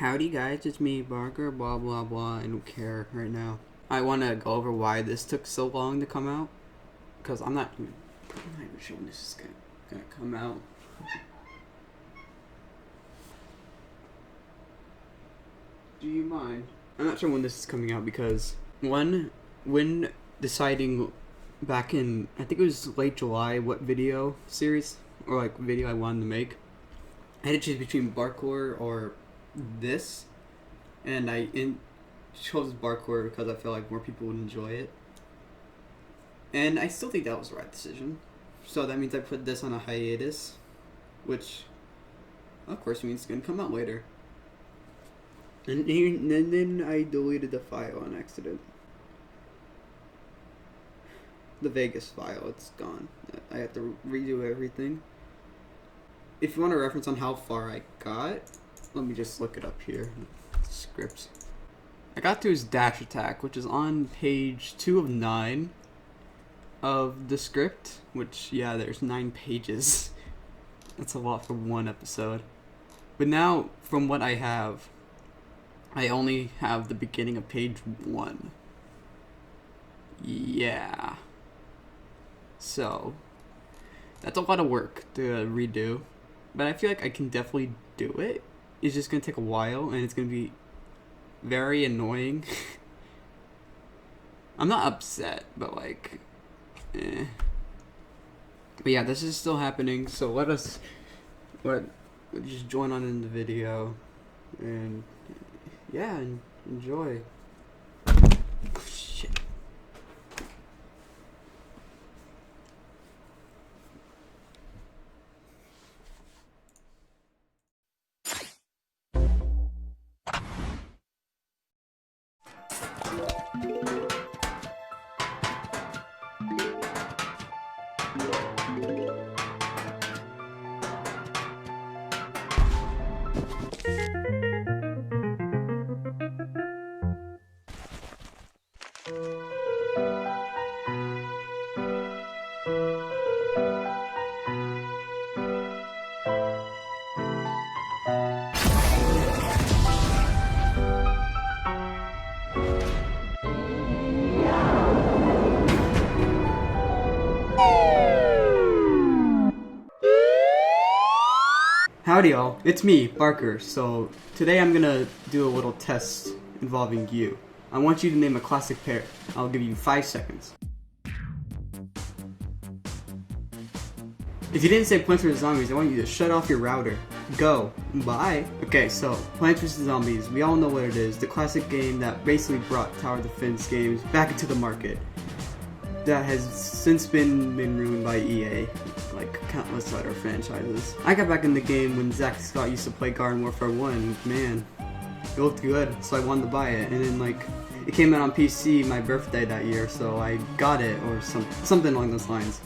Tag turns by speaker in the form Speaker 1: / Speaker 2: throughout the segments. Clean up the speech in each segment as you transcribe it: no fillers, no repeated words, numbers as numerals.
Speaker 1: Howdy guys, it's me, Barker, blah blah blah, I don't care right now. I want to go over why this took so long to come out, because I'm not even sure when this is gonna come out. Do you mind? I'm not sure when this is coming out because when deciding back in, I think it was late July, what video series or like video I wanted to make, I had to choose between Barkor or this, and I chose Barkor because I felt like more people would enjoy it, and I still think that was the right decision. So that means I put this on a hiatus, which of course means it's gonna come out later. And then I deleted the file on accident. The Vegas file, it's gone. I have to redo everything. If you want a reference on how far I got, let me just look it up here. Scripts. I got to his dash attack, which is on page 2 of 9 of the script, which, yeah, there's 9 pages. That's a lot for one episode. But now, from what I have, I only have the beginning of page 1. Yeah. So, that's a lot of work to redo. But I feel like I can definitely do it. It's just going to take a while, and it's going to be very annoying. I'm not upset, but like, eh. But yeah, this is still happening, so let's just join on in the video, and yeah, enjoy. Oh, shit. Howdy y'all, it's me, Barker. So today I'm gonna do a little test involving you. I want you to name a classic pair. I'll give you 5 seconds. If you didn't say Plants vs. Zombies, I want you to shut off your router. Go. Bye. Okay, so Plants vs. Zombies, we all know what it is. The classic game that basically brought tower defense games back into the market. That has since been ruined by EA, like countless other franchises. I got back in the game when Zach Scott used to play Garden Warfare 1. Man, it looked good, so I wanted to buy it. And then like, it came out on PC my birthday that year, so I got it, or something along those lines.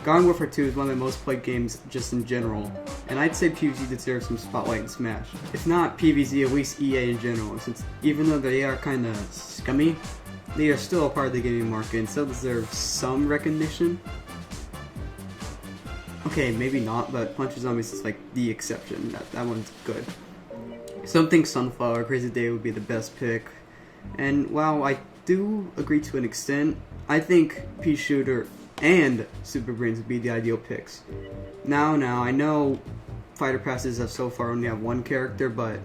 Speaker 1: Garden Warfare 2 is one of my most played games just in general, and I'd say PvZ deserves some spotlight in Smash. If not PvZ, at least EA in general, since even though they are kinda scummy, they are still a part of the gaming market and still deserve some recognition. Okay, maybe not, but Plants vs. Zombies is like the exception. That one's good. Some think Sunflower Crazy Day would be the best pick, and while I do agree to an extent, I think Peashooter and Super Brainz would be the ideal picks. Now, I know fighter passes have so far only have one character, but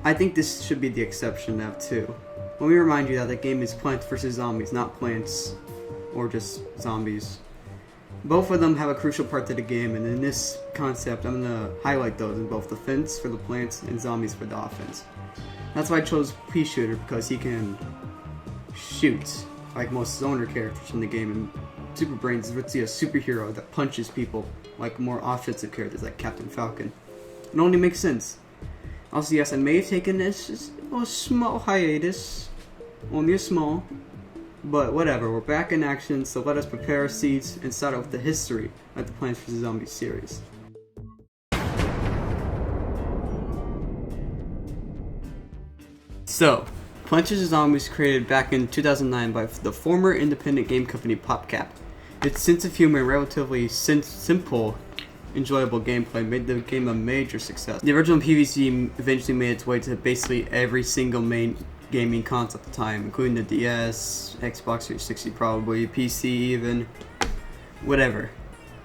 Speaker 1: I think this should be the exception to have 2. Let me remind you that the game is Plants vs. Zombies, not Plants or just Zombies. Both of them have a crucial part to the game, and in this concept, I'm going to highlight those in both defense for the Plants and Zombies for the offense. That's why I chose Peashooter, because he can shoot like most zoner characters in the game, and Super Brainz is literally a superhero that punches people like more offensive characters like Captain Falcon. It only makes sense. Also, yes, I may have taken this a small hiatus. Only a small. But whatever, we're back in action, so let us prepare our seats and start out with the history of the Plants vs. Zombies series. So, Plants vs. Zombies created back in 2009 by the former independent game company Popcap. Its sense of humor and relatively simple enjoyable gameplay made the game a major success. The original PvZ eventually made its way to basically every single main gaming console at the time, including the DS, Xbox 360 probably, PC even, whatever.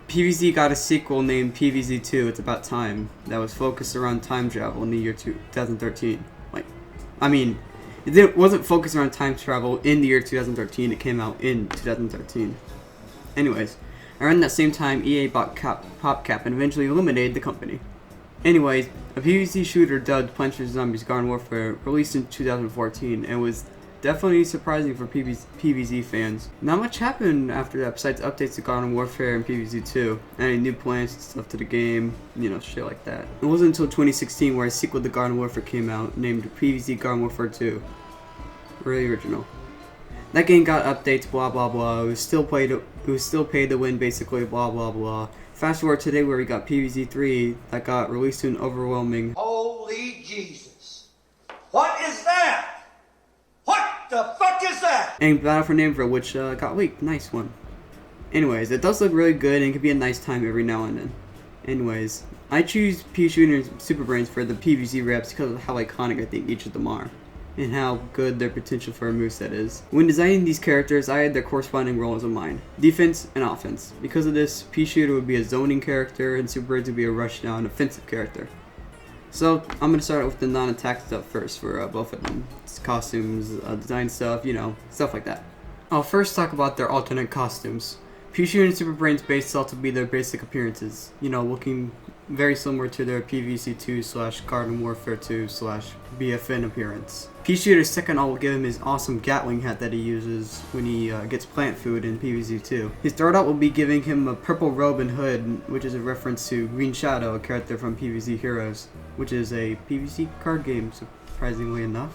Speaker 1: PvZ got a sequel named PvZ 2, It's About Time, that was focused around time travel in the year 2013. It wasn't focused around time travel in the year 2013, it came out in 2013. Anyways, around that same time, EA bought Popcap and eventually eliminated the company. Anyways, a PvZ shooter dubbed Plants vs. Zombies Garden Warfare released in 2014 and was definitely surprising for PvZ fans. Not much happened after that besides updates to Garden Warfare and PvZ 2, adding new plants and stuff to the game, shit like that. It wasn't until 2016 where a sequel to Garden Warfare came out named PvZ Garden Warfare 2. Really original. That game got updates, blah blah blah. It was still pay to win basically, blah blah blah. Fast forward today where we got PvZ 3 that got released to an overwhelming
Speaker 2: Holy Jesus. What is that? What the fuck is that?
Speaker 1: and Battle for Neighborville, which got leaked. Nice one. Anyways, it does look really good and can be a nice time every now and then. Anyways, I choose Peashooter and Super Brainz for the PvZ reps because of how iconic I think each of them are, and how good their potential for a moveset is. When designing these characters, I had their corresponding roles in mind: defense and offense. Because of this, Peashooter would be a zoning character and Super Brainz would be a rushdown offensive character. So I'm going to start with the non-attack stuff first for both of them. It's costumes, design stuff, stuff like that. I'll first talk about their alternate costumes. Peashooter and Super Brainz base thought to be their basic appearances, looking very similar to their PvZ 2 / Garden Warfare 2 / BFN appearance. Peashooter's second alt will give him his awesome Gatling hat that he uses when he gets plant food in PvZ 2. His third alt will be giving him a purple robe and hood, which is a reference to Green Shadow, a character from PvZ Heroes, which is a PvZ card game, surprisingly enough.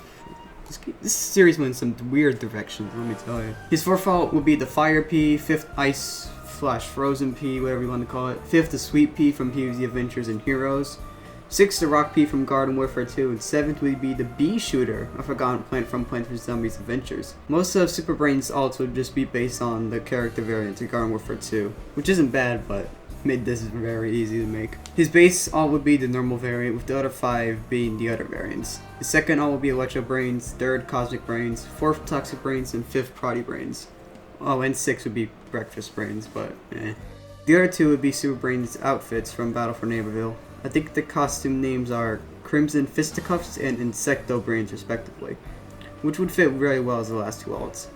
Speaker 1: This series went in some weird directions, let me tell you. His fourth alt will be the Fire P, fifth Ice / Frozen P, whatever you want to call it. Fifth, the Sweet P from PvZ Adventures and Heroes. Sixth, the Rock P from Garden Warfare 2. And seventh would be the Peashooter, a forgotten plant from Plants vs. Zombies Adventures. Most of Super Brainz alts would just be based on the character variant of Garden Warfare 2, which isn't bad, but made this very easy to make. His base alt would be the normal variant, with the other 5 being the other variants. His second alt would be Electro Brainz, third Cosmic Brainz, fourth Toxic Brainz, and fifth Proddy Brainz. Oh, and 6 would be Breakfast Brainz, but eh. The other 2 would be Super Brainz outfits from Battle for Neighborville. I think the costume names are Crimson Fisticuffs and Insecto Brainz respectively, which would fit really well as the last 2 alts.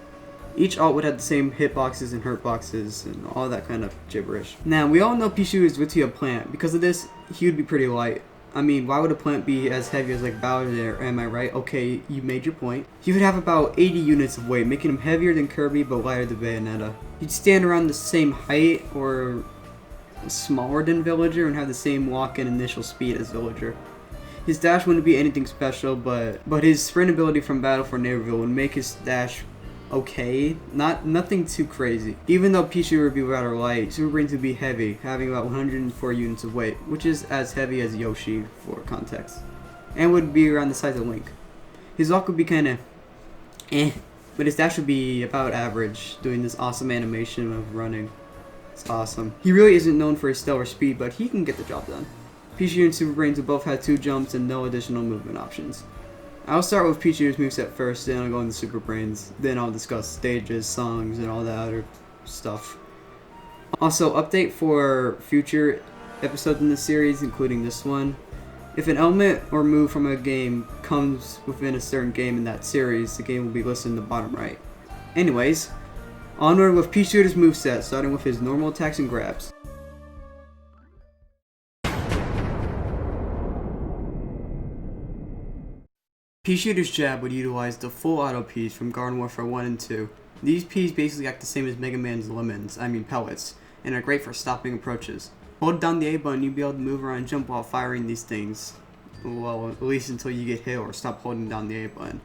Speaker 1: Each alt would have the same hitboxes and hurt boxes and all that kind of gibberish. Now, we all know Peashooter is with you a plant. Because of this, he would be pretty light. Why would a plant be as heavy as like Bowser, am I right? Okay, you made your point. He would have about 80 units of weight, making him heavier than Kirby but lighter than Bayonetta. He'd stand around the same height or smaller than Villager and have the same walk and initial speed as Villager. His dash wouldn't be anything special, but his sprint ability from Battle for Neighborville would make his dash okay, nothing too crazy. Even though Peashooter would be rather light, Super Brainz would be heavy, having about 104 units of weight, which is as heavy as Yoshi for context, and would be around the size of Link. His walk would be kinda but his dash would be about average, doing this awesome animation of running. It's awesome. He really isn't known for his stellar speed, but he can get the job done. Peashooter and Super Brainz would both have 2 jumps and no additional movement options. I'll start with Peashooter's moveset first, then I'll go into Super Brainz, then I'll discuss stages, songs, and all that other stuff. Also, update for future episodes in this series, including this one. If an element or move from a game comes within a certain game in that series, the game will be listed in the bottom right. Anyways, onward with Peashooter's moveset, starting with his normal attacks and grabs. Peashooter's jab would utilize the full auto Ps from Garden Warfare 1 and 2. These Ps basically act the same as Mega Man's pellets, and are great for stopping approaches. Hold down the A button, you'll be able to move around and jump while firing these things. Well, at least until you get hit or stop holding down the A button.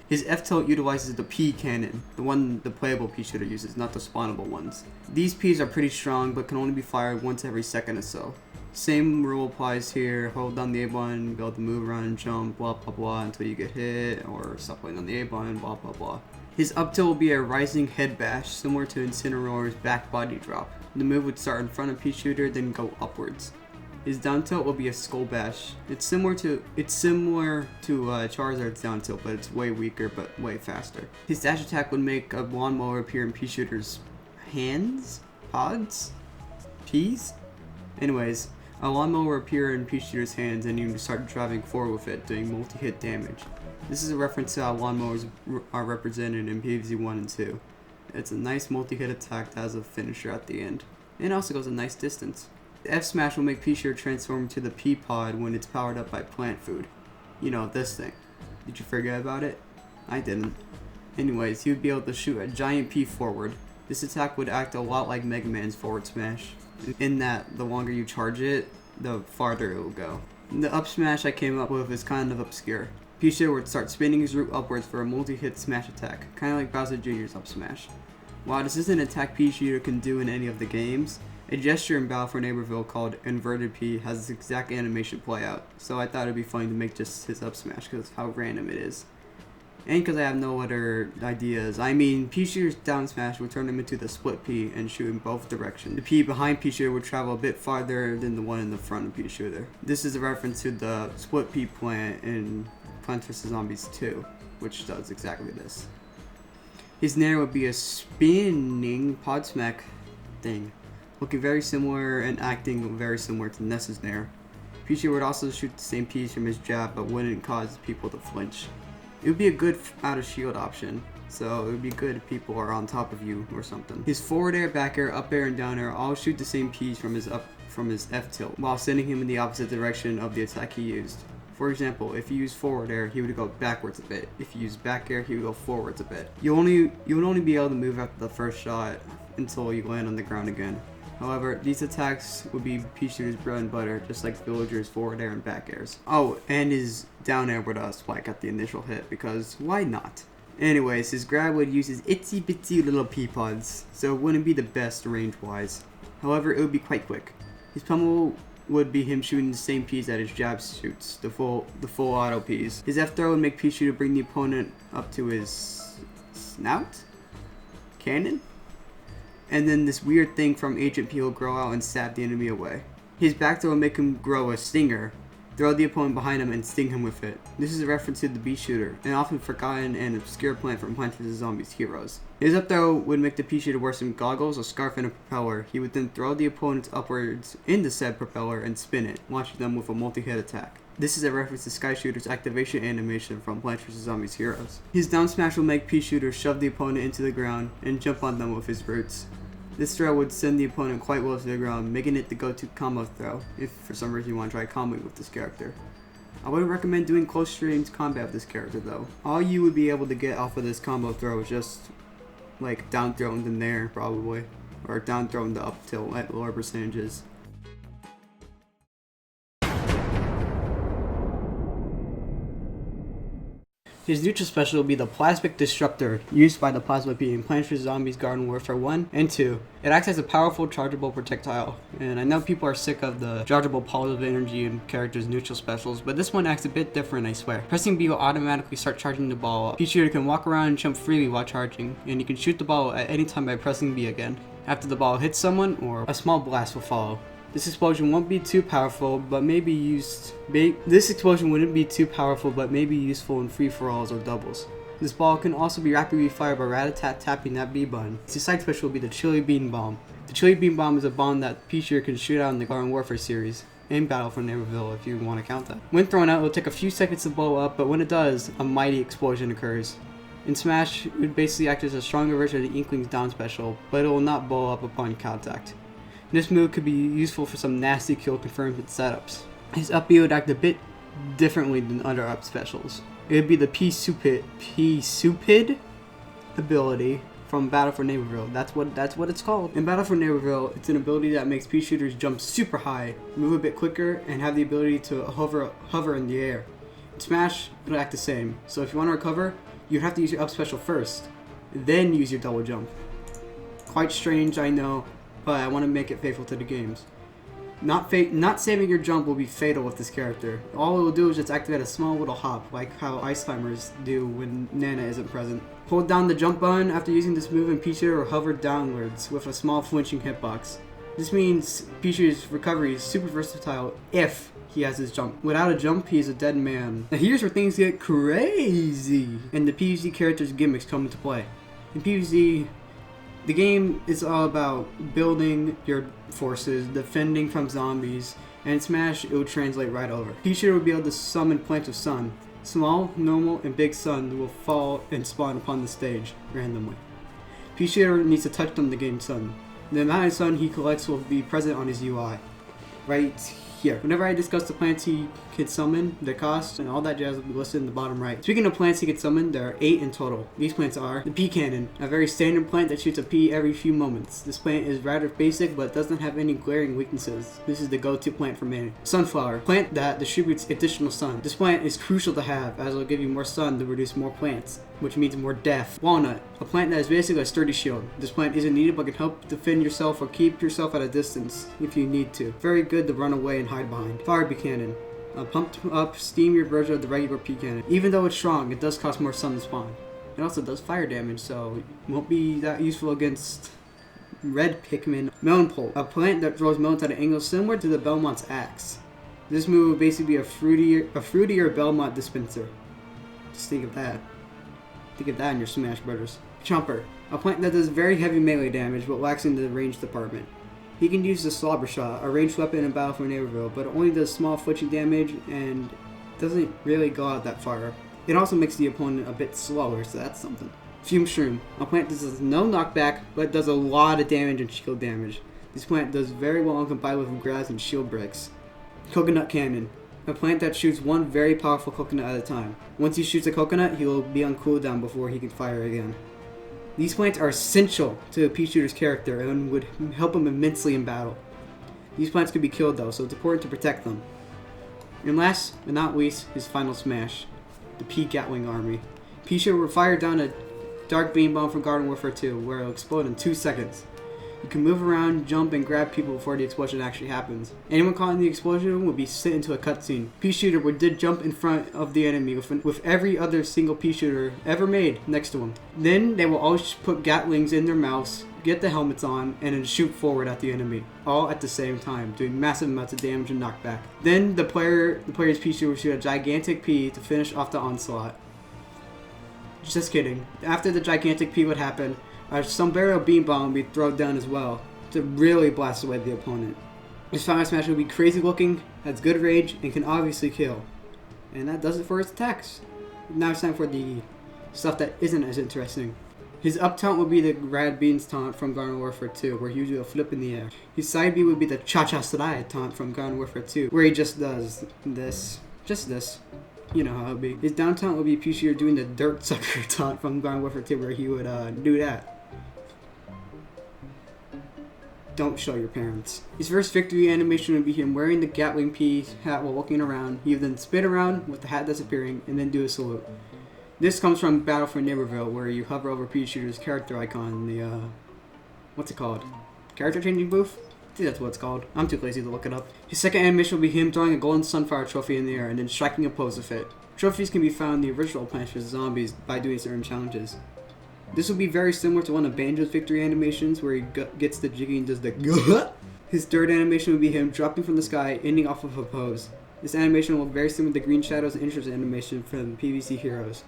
Speaker 1: His F-tilt utilizes the P cannon, the one the playable Peashooter uses, not the spawnable ones. These Ps are pretty strong, but can only be fired once every second or so. Same rule applies here, hold down the A button, be able to move around and jump, blah blah blah, until you get hit, or stop holding down the A button, blah blah blah. His up tilt will be a rising head bash, similar to Incineroar's back body drop. The move would start in front of Peashooter, then go upwards. His down tilt will be a skull bash. It's similar to Charizard's down tilt, but it's way weaker but way faster. His dash attack would make a lawnmower appear in Peashooter's hands? Pods? Peas? Anyways, a lawnmower will appear in Peashooter's hands and you can start driving forward with it, doing multi-hit damage. This is a reference to how lawnmowers are represented in PvZ 1 and 2. It's a nice multi-hit attack that has a finisher at the end. And it also goes a nice distance. The F Smash will make Peashooter transform into the Pea Pod when it's powered up by plant food. You know, this thing. Did you forget about it? I didn't. Anyways, he would be able to shoot a giant pea forward. This attack would act a lot like Mega Man's forward smash, in that the longer you charge it, the farther it will go. The up smash I came up with is kind of obscure. Peashooter would start spinning his root upwards for a multi-hit smash attack, kind of like Bowser Jr.'s up smash. While this isn't an attack Peashooter can do in any of the games, a gesture in Battle for Neighborville called Inverted P has this exact animation play out, so I thought it'd be funny to make just his up smash because of how random it is. And because I have no other ideas. I mean, Peashooter's down smash would turn him into the split P and shoot in both directions. The P behind Peashooter would travel a bit farther than the one in the front of Peashooter. This is a reference to the split P plant in Plants vs. Zombies 2, which does exactly this. His Nair would be a spinning pod smack thing, looking very similar and acting very similar to Ness's Nair. Peashooter would also shoot the same piece from his jab, but wouldn't cause people to flinch. It would be a good out of shield option, so it would be good if people are on top of you or something. His forward air, back air, up air, and down air all shoot the same piece from his F tilt, while sending him in the opposite direction of the attack he used. For example, if you use forward air, he would go backwards a bit. If you use back air, he would go forwards a bit. You would only be able to move after the first shot until you land on the ground again. However, these attacks would be Peashooter's bread and butter, just like Villager's forward air and back airs. Oh, and his down air would spike at the initial hit, because why not? Anyways, his grab would use his itsy bitsy little pea pods, so it wouldn't be the best range-wise. However, it would be quite quick. His pummel would be him shooting the same P's that his jab shoots, the full auto P's. His F throw would make Peashooter bring the opponent up to his snout? Cannon? And then this weird thing from Agent P will grow out and stab the enemy away. His back throw will make him grow a stinger, throw the opponent behind him and sting him with it. This is a reference to the Peashooter, an often forgotten and obscure plant from Plants vs. Zombies heroes. His up throw would make the Peashooter wear some goggles, a scarf, and a propeller. He would then throw the opponents upwards into said propeller and spin it, launching them with a multi-hit attack. This is a reference to Sky Shooter's activation animation from Plants vs. Zombies heroes. His down smash will make Peashooter shove the opponent into the ground and jump on them with his roots. This throw would send the opponent quite well to the ground, making it the go-to combo throw, if for some reason you want to try comboing with this character. I wouldn't recommend doing close range combat with this character though. All you would be able to get off of this combo throw is just like down throwing the Nair probably, or down throwing the up tilt at lower percentages. His neutral special will be the Plasmic Disruptor, used by the Plasma Bee in Plants vs. Zombies Garden Warfare 1 and 2. It acts as a powerful chargeable projectile, and I know people are sick of the chargeable positive energy in characters' neutral specials, but this one acts a bit different, I swear. Pressing B will automatically start charging the ball up. Peashooter can walk around and jump freely while charging, and you can shoot the ball at any time by pressing B again. After the ball hits someone, or a small blast will follow. This explosion won't be too powerful, but may be used. This explosion wouldn't be too powerful, but may be useful in free-for-alls or doubles. This ball can also be rapidly fired by rat-a-tat tapping that B button. Its side special will be the Chili Bean Bomb. The Chili Bean Bomb is a bomb that Peashooter can shoot out in the Garden Warfare series, and Battle for Neighborville if you want to count that. When thrown out, it will take a few seconds to blow up, but when it does, a mighty explosion occurs. In Smash, it would basically act as a stronger version of the Inkling's down special, but it will not blow up upon contact. This move could be useful for some nasty kill confirmed setups. His up B would act a bit differently than other up specials. It would be the Peashooter ability from Battle for Neighborville. That's what it's called. In Battle for Neighborville, it's an ability that makes Peashooters jump super high, move a bit quicker, and have the ability to hover in the air. In Smash, it'll act the same. So if you want to recover, you have to use your up special first, then use your double jump. Quite strange, I know, but I want to make it faithful to the games. Not saving your jump will be fatal with this character. All it will do is just activate a small little hop, like how ice climbers do when Nana isn't present. Hold down the jump button after using this move and Peashooter will hover downwards with a small flinching hitbox. This means Peashooter's recovery is super versatile if he has his jump. Without a jump, he is a dead man. Now here's where things get crazy, and the PvZ character's gimmicks come into play. In PvZ, the game is all about building your forces, defending from zombies, and in Smash it will translate right over. Peashooter will be able to summon plants of sun. Small, normal, and big sun will fall and spawn upon the stage randomly. Peashooter needs to touch them to gain sun. The amount of sun he collects will be present on his UI. Right here. Whenever I discuss the plants he could summon, their cost, and all that jazz will be listed in the bottom right. Speaking of plants he could summon, there are 8 in total. These plants are the pea cannon, a very standard plant that shoots a pea every few moments. This plant is rather basic but doesn't have any glaring weaknesses. This is the go-to plant for many. Sunflower, plant that distributes additional sun. This plant is crucial to have as it will give you more sun to reduce more plants, which means more death. Walnut, a plant that is basically a sturdy shield. This plant isn't needed but can help defend yourself or keep yourself at a distance if you need to. Very good to run away and hide behind. Fire cannon, a pumped up, steamier version of the regular pea cannon. Even though it's strong, it does cost more sun to spawn. It also does fire damage, so it won't be that useful against red Pikmin. Melon pole, a plant that throws melons at an angle similar to the Belmont's axe. This move would basically be a fruitier Belmont dispenser. Just think of that. Think of that in your Smash Brothers. Chomper, a plant that does very heavy melee damage but lacks in the range department. He can use the Slobber Shot, a ranged weapon in Battle for Neighborville, but it only does small flinching damage and doesn't really go out that far. It also makes the opponent a bit slower, so that's something. Fume Shroom, a plant that does no knockback but does a lot of damage and shield damage. This plant does very well on combined with grass and shield bricks. Coconut Cannon, a plant that shoots one very powerful coconut at a time. Once he shoots a coconut, he will be on cooldown before he can fire again. These plants are essential to Peashooter's character and would help him immensely in battle. These plants could be killed though, so it's important to protect them. And last but not least, his final smash, the Pea Gatling Army. Peashooter will fire down a dark beam bomb from Garden Warfare 2, where it will explode in 2 seconds. You can move around, jump, and grab people before the explosion actually happens. Anyone caught in the explosion will be sent into a cutscene. Peashooter would jump in front of the enemy with every other single Peashooter ever made next to him. Then they will all put Gatlings in their mouths, get the helmets on, and then shoot forward at the enemy, all at the same time, doing massive amounts of damage and knockback. Then the player's Peashooter will shoot a gigantic P to finish off the onslaught. Just kidding. After the gigantic P would happen, a sombrero beam bomb will be thrown down as well to really blast away the opponent. This final smash will be crazy looking, has good range, and can obviously kill. And that does it for his attacks. Now it's time for the stuff that isn't as interesting. His up taunt would be the Rad Beans taunt from Garden Warfare 2, where he would do a flip in the air. His side B would be the Cha-Cha Slide taunt from Garden Warfare 2, where he just does this. Just this. You know how it would be. His down taunt would be Peashooter doing the Dirt Sucker taunt from Garden Warfare 2, where he would do that. Don't show your parents. His first victory animation would be him wearing the Gatling P hat while walking around. He would then spin around with the hat disappearing and then do a salute. This comes from Battle for Neighborville, where you hover over Peashooter's character icon, the what's it called? Character changing booth? I think that's what it's called. I'm too lazy to look it up. His second animation will be him throwing a golden sunflower trophy in the air and then striking a pose with it. Trophies can be found in the original Plants vs. Zombies by doing certain challenges. This will be very similar to one of Banjo's victory animations where he gets the jiggy and does the His third animation will be him dropping from the sky, ending off of a pose. This animation will be very similar to Green Shadow's entrance animation from PvC Heroes.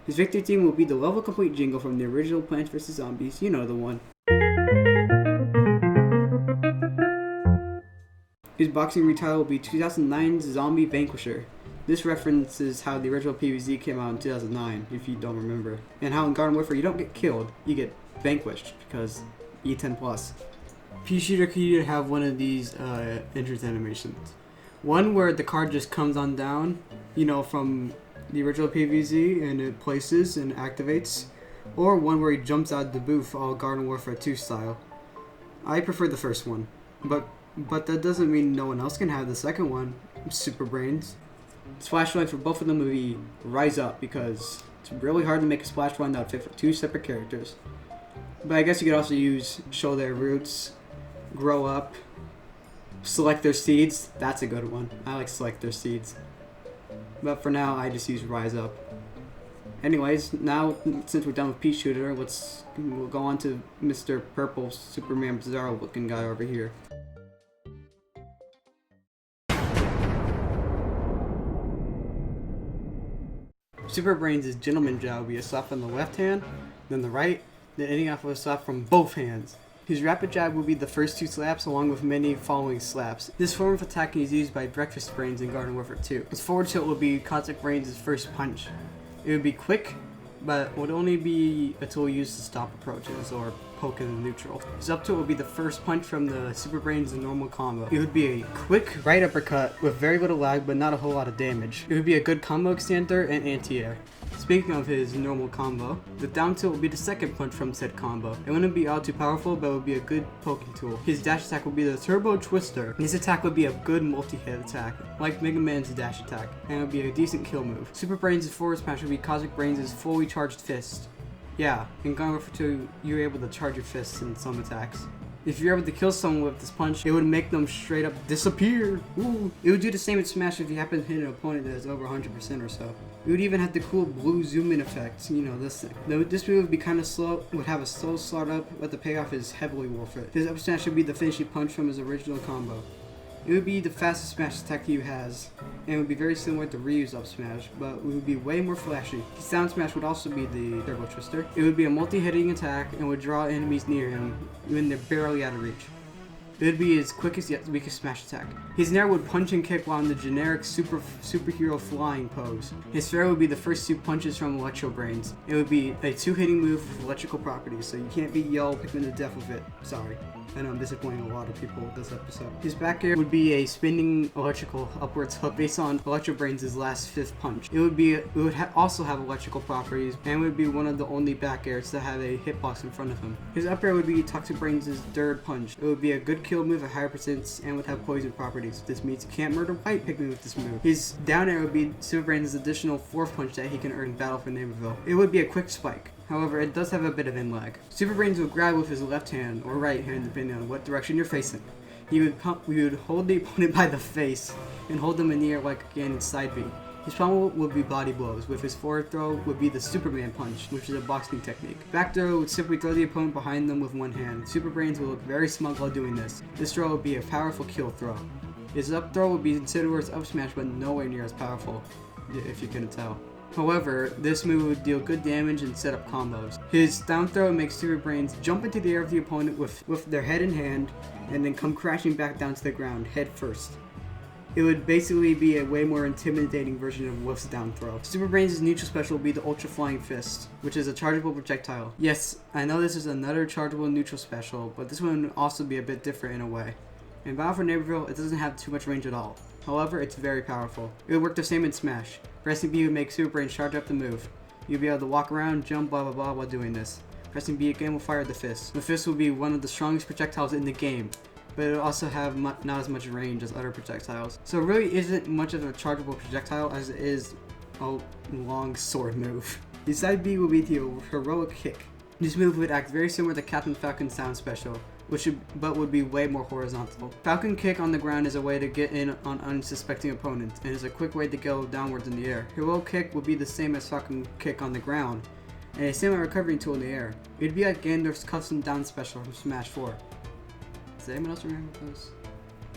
Speaker 1: His victory team will be the level complete jingle from the original Plants vs. Zombies, you know the one. His boxing retitle will be 2009's Zombie Vanquisher. This references how the original PvZ came out in 2009, if you don't remember. And how in Garden Warfare you don't get killed, you get vanquished, because E10+. Peashooter could either have one of these entrance animations. One where the card just comes on down, you know, from the original PvZ, and it places and activates. Or one where he jumps out the booth all Garden Warfare 2 style. I prefer the first one, but that doesn't mean no one else can have the second one, Super Brainz. Splash line for both of them would be Rise Up, because it's really hard to make a splash line that would fit for 2 separate characters. But I guess you could also use Show Their Roots, Grow Up, Select their seeds. That's a good one. I like select their seeds. But for now, I just use rise up. Anyways, now since we're done with Peashooter, we'll go on to Mr. Purple Superman Bizarro looking guy over here. Super Brainz' Gentleman Jab will be a slap from the left hand, then the right, then ending off with a slap from both hands. His rapid jab will be the first 2 slaps along with many following slaps. This form of attacking is used by Breakfast Brainz in Garden Warfare 2. His forward tilt will be Cosmic Brainz' first punch. It would be quick, but would only be a tool used to stop approaches or poke in the neutral. His up tilt would be the first punch from the Super Brainz normal combo. It would be a quick right uppercut with very little lag but not a whole lot of damage. It would be a good combo extender and anti-air. Speaking of his normal combo, the down tilt will be the second punch from said combo. It wouldn't be all too powerful, but it would be a good poking tool. His dash attack will be the Turbo Twister. This attack would be a good multi-hit attack, like Mega Man's dash attack, and it would be a decent kill move. Super Brainz' forward smash would be Cosmic Brainz' fully charged fist. Yeah, in Garden Warfare 2, you're able to charge your fists in some attacks. If you're able to kill someone with this punch, it would make them straight up disappear. Ooh. It would do the same in Smash if you happen to hit an opponent that is over 100% or so. It would even have the cool blue zoom in effect, you know, this thing. This move would be kind of slow, would have a slow start up, but the payoff is heavily worth it. His up smash would be the finishing punch from his original combo. It would be the fastest smash attack he has, and it would be very similar to Ryu's up smash, but it would be way more flashy. His down smash would also be the Turbo Twister. It would be a multi-hitting attack and would draw enemies near him when they're barely out of reach. It would be his quickest yet weakest smash attack. His nair would punch and kick while in the generic superhero flying pose. His fair would be the first 2 punches from Electro Brainz. It would be a 2-hitting move with electrical properties, so you can't be yell picking to death with it. Sorry. I know I'm disappointing a lot of people with this episode. His back air would be a spinning electrical upwards hook based on Electro Brainz' last 5th punch. It would also have electrical properties and would be one of the only back airs to have a hitbox in front of him. His up air would be Toxic Brainz' 3rd punch. It would be a good kill move at higher percents and would have poison properties. This means you can't murder white pigment with this move. His down air would be Super Brainz' additional 4th punch that he can earn in Battle for Neighborville. It would be a quick spike. However, it does have a bit of in lag. Super Brainz will grab with his left hand or right hand depending on what direction you're facing. We would hold the opponent by the face and hold them in the air like again in side B. His palm would be body blows, with his forward throw would be the Superman punch, which is a boxing technique. Back throw would simply throw the opponent behind them with one hand. Super Brainz will look very smug while doing this. This throw would be a powerful kill throw. His up throw would be considered as up smash, but nowhere near as powerful, if you couldn't tell. However, this move would deal good damage and set up combos. His down throw makes Super Brainz jump into the air of the opponent with their head in hand, and then come crashing back down to the ground, head first. It would basically be a way more intimidating version of Wolf's down throw. Super Brainz' neutral special will be the Ultra Flying Fist, which is a chargeable projectile. Yes, I know this is another chargeable neutral special, but this one would also be a bit different in a way. In Battle for Neighborville, it doesn't have too much range at all. However, it's very powerful. It would work the same in Smash. Pressing B would make Super Brainz charge up the move. You'll be able to walk around, jump, blah blah blah while doing this. Pressing B again will fire the fist. The fist will be one of the strongest projectiles in the game, but it will also have not as much range as other projectiles. So it really isn't much of a chargeable projectile as it is a long sword move. The side B will be the Heroic Kick. This move would act very similar to Captain Falcon's sound special, but would be way more horizontal. Falcon Kick on the ground is a way to get in on unsuspecting opponents, and is a quick way to go downwards in the air. Heroic Kick would be the same as Falcon Kick on the ground, and a semi-recovering tool in the air. It would be like Gandalf's custom down special from Smash 4. Does anyone else remember those?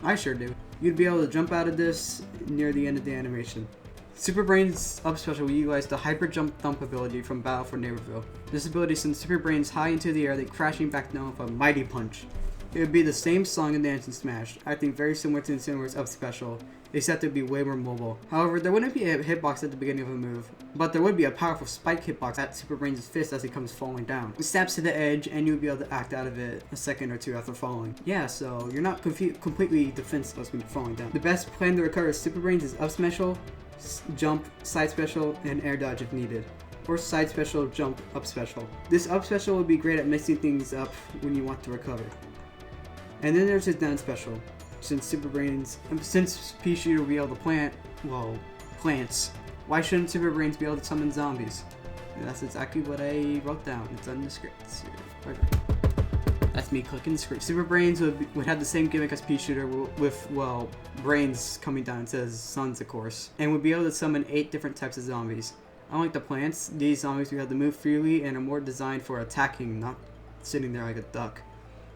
Speaker 1: I sure do. You'd be able to jump out of this near the end of the animation. Super Brainz' up special will utilize the Hyper Jump Thump ability from Battle for Neighborville. This ability sends Super Brainz high into the air, then crashing back down with a mighty punch. It would be the same song and dance in Smash, acting very similar to Incineroar's up special, except it would be way more mobile. However, there wouldn't be a hitbox at the beginning of a move, but there would be a powerful spike hitbox at Super Brainz' fist as he comes falling down. It snaps to the edge, and you would be able to act out of it a second or two after falling. Yeah, so you're not completely defenseless when you're falling down. The best plan to recover Super Brainz' up special, jump, side special, and air dodge if needed. Or side special, jump, up special. This up special would be great at mixing things up when you want to recover. And then there's his down special. Since Peashooter will be able to plants, why shouldn't Super Brainz be able to summon zombies? And that's exactly what I wrote down. It's on the script. That's me clicking the screen. Super Brainz would have the same gimmick as Peashooter with, well, brains coming down instead of suns, of course. And would be able to summon 8 different types of zombies. Unlike the plants, these zombies would have to move freely and are more designed for attacking, not sitting there like a duck.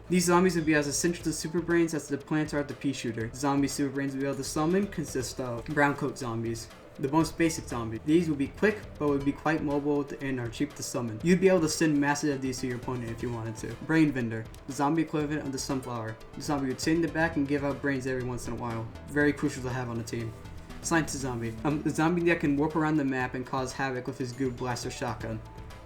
Speaker 1: These zombies would be as essential to Super Brainz as the plants are to Peashooter. Zombies Super Brainz would be able to summon consist of brown coat zombies, the most basic zombie. These would be quick, but would be quite mobile and are cheap to summon. You'd be able to send masses of these to your opponent if you wanted to. Brain Vendor, the zombie equivalent of the sunflower. The zombie would sit in the back and give out brains every once in a while. Very crucial to have on the team. Scientist Zombie, the zombie that can warp around the map and cause havoc with his good blaster shotgun.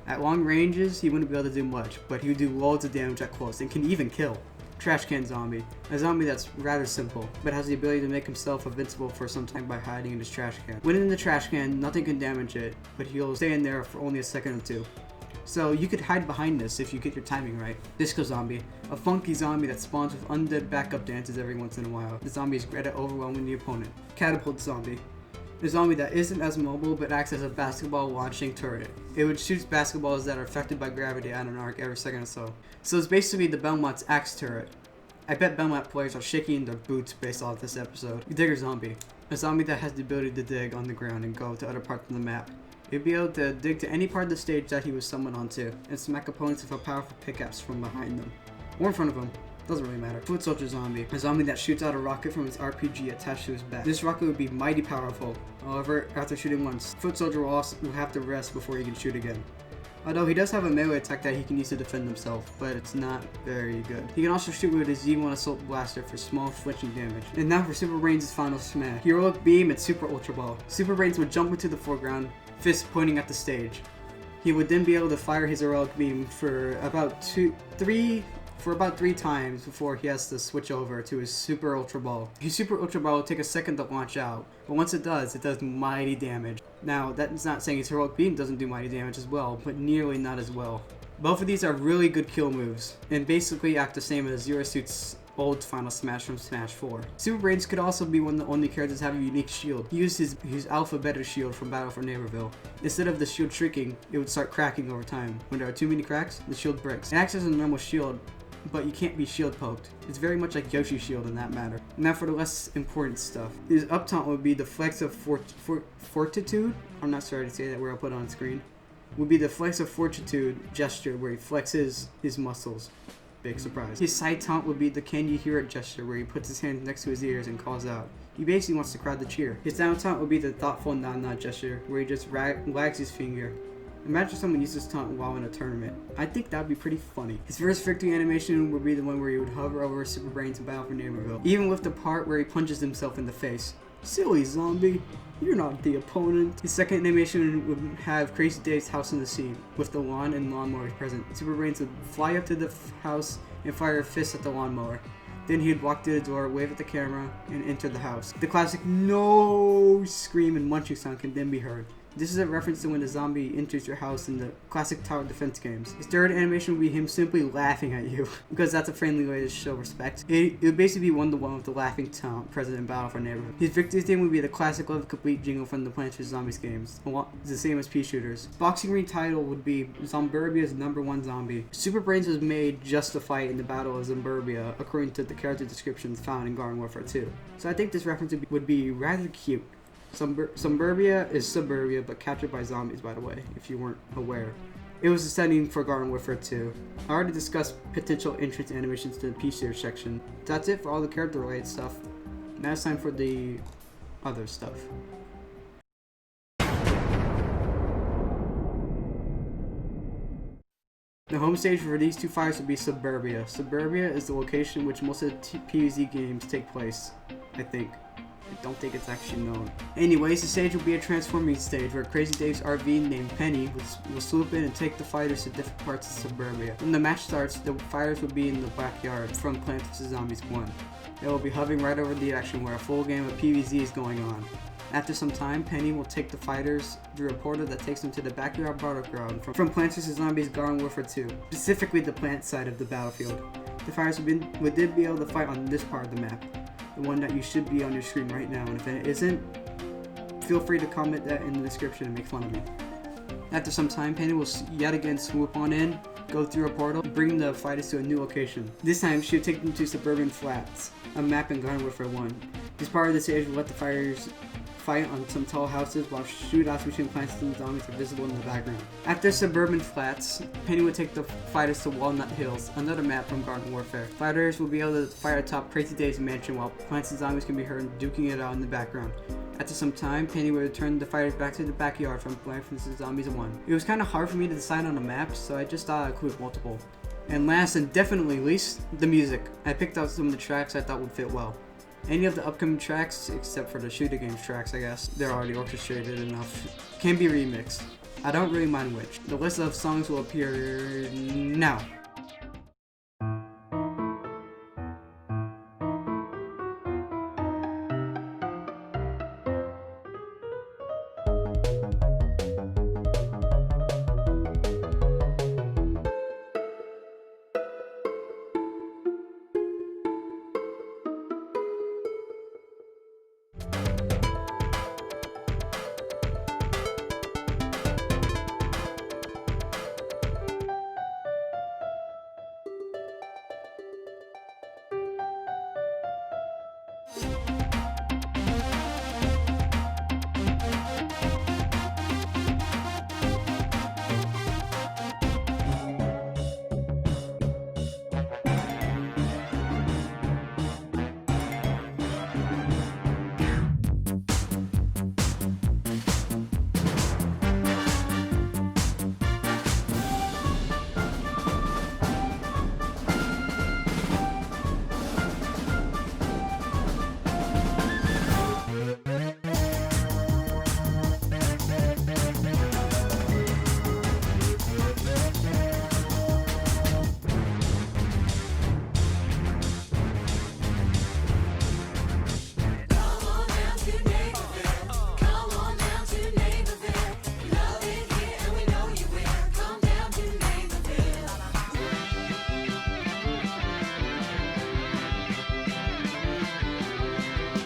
Speaker 1: At long ranges, he wouldn't be able to do much, but he would do loads of damage at close and can even kill. Trash Can Zombie, a zombie that's rather simple, but has the ability to make himself invincible for some time by hiding in his trash can. When in the trash can, nothing can damage it, but he'll stay in there for only a second or two. So you could hide behind this if you get your timing right. Disco Zombie, a funky zombie that spawns with undead backup dances every once in a while. The zombie is great at overwhelming the opponent. Catapult Zombie, a zombie that isn't as mobile but acts as a basketball launching turret. It would shoot basketballs that are affected by gravity at an arc every second or so. So it's basically the Belmont's axe turret. I bet Belmont players are shaking in their boots based off this episode. Digger Zombie, a zombie that has the ability to dig on the ground and go to other parts of the map. He'd be able to dig to any part of the stage that he was summoned onto, and smack opponents with a powerful pickaxe from behind them. Or in front of them. Doesn't really matter. Foot Soldier Zombie, a zombie that shoots out a rocket from his RPG attached to his back. This rocket would be mighty powerful. However, after shooting once, Foot Soldier will have to rest before he can shoot again. Although he does have a melee attack that he can use to defend himself, but it's not very good. He can also shoot with his Z1 Assault Blaster for small flinching damage. And now for Super Brainz' final smash. Heroic Beam and Super Ultra Ball. Super Brainz would jump into the foreground, fist pointing at the stage. He would then be able to fire his Heroic Beam for about 3 times before he has to switch over to his Super Ultra Ball. His Super Ultra Ball will take a second to launch out, but once it does mighty damage. Now, that's not saying his Heroic Beam doesn't do mighty damage as well, but nearly not as well. Both of these are really good kill moves, and basically act the same as Zero Suit's old Final Smash from Smash 4. Super Brainz could also be one of the only characters to have a unique shield. He used his Alpha Beta shield from Battle for Neighborville. Instead of the shield shrinking, it would start cracking over time. When there are too many cracks, the shield breaks. It acts as a normal shield, but you can't be shield poked. It's very much like Yoshi's shield in that matter. Now for the less important stuff. His up taunt would be the Flex of Fortitude. I'm not sorry to say that where I'll put it on screen. Would be the Flex of Fortitude gesture where he flexes his muscles. Big surprise. His side taunt would be the Can You Hear It gesture where he puts his hands next to his ears and calls out. He basically wants the crowd to cheer. His down taunt would be the Thoughtful Nod gesture where he just wags his finger. Imagine someone uses this taunt while in a tournament. I think that would be pretty funny. His first victory animation would be the one where he would hover over Super Brainz in Battle for Neighborville. Even with the part where he punches himself in the face. Silly zombie, you're not the opponent. His second animation would have Crazy Dave's house in the scene, with the lawn and lawnmower present. Super Brainz would fly up to the house and fire a fist at the lawnmower. Then he'd walk through the door, wave at the camera, and enter the house. The classic no scream and munching sound can then be heard. This is a reference to when the zombie enters your house in the classic tower defense games. His third animation would be him simply laughing at you, because that's a friendly way to show respect. It would basically be one-to-one with the laughing taunt present in Battle for Neighborhood. His victory theme would be the classic Love Complete jingle from the Plants vs. Zombies games, the same as Peashooter's. Boxing ring title would be Zomburbia's #1 zombie. Super Brainz was made just to fight in the Battle of Zomburbia, according to the character descriptions found in Garden Warfare 2. So I think this reference would be rather cute. Zomburbia is suburbia, but captured by zombies, by the way, if you weren't aware. It was the setting for Garden Warfare 2. I already discussed potential entrance animations to the Peashooter section. That's it for all the character related stuff. Now it's time for the other stuff. The home stage for these two fighters would be Suburbia. Suburbia is the location which most of the PvZ games take place, I think. I don't think it's actually known. Anyways, the stage will be a transforming stage where Crazy Dave's RV named Penny will swoop in and take the fighters to different parts of Suburbia. When the match starts, the fighters will be in the backyard from Plants vs. Zombies 1. They will be hovering right over the action where a full game of PvZ is going on. After some time, Penny will take the fighters through a portal that takes them to the backyard battleground from Plants vs. Zombies Garden Warfare 2, specifically the plant side of the battlefield. The fighters would then be able to fight on this part of the map, the one that you should be on your screen right now, and if it isn't, feel free to comment that in the description and make fun of me. After some time, Penny will yet again swoop on in, go through a portal, bring the fighters to a new location. This time, she would take them to Suburban Flats, a map in Garden Warfare 1. This part of the stage would let the fighters fight on some tall houses while shootouts between plants and zombies are visible in the background. After Suburban Flats, Penny would take the fighters to Walnut Hills, another map from Garden Warfare. Fighters will be able to fire atop Crazy Dave's mansion while plants and zombies can be heard duking it out in the background. After some time, Penny would return the fighters back to the backyard from Plants vs. Zombies 1. It was kind of hard for me to decide on a map, so I just thought I'd include multiple. And last and definitely least, the music. I picked out some of the tracks I thought would fit well. Any of the upcoming tracks, except for the shooter games tracks I guess, they're already orchestrated enough, can be remixed. I don't really mind which. The list of songs will appear now.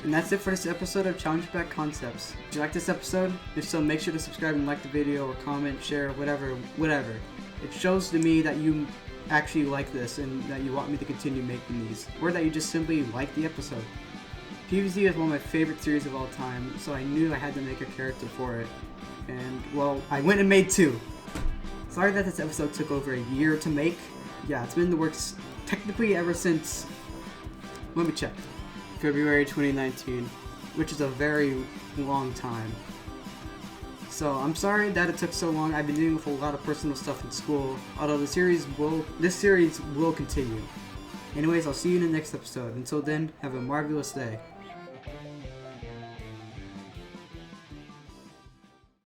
Speaker 1: And that's it for this episode of Challenge Back Concepts. Did you like this episode? If so, make sure to subscribe and like the video or comment, share, whatever. It shows to me that you actually like this and that you want me to continue making these. Or that you just simply like the episode. PvZ is one of my favorite series of all time, so I knew I had to make a character for it. And, well, I went and made 2. Sorry that this episode took over a year to make. Yeah, it's been in the works technically ever since... Let me check. February 2019, which is a very long time. So I'm sorry that it took so long. I've been dealing with a lot of personal stuff in school, although this series will continue. Anyways, I'll see you in the next episode. Until then, have a marvelous day.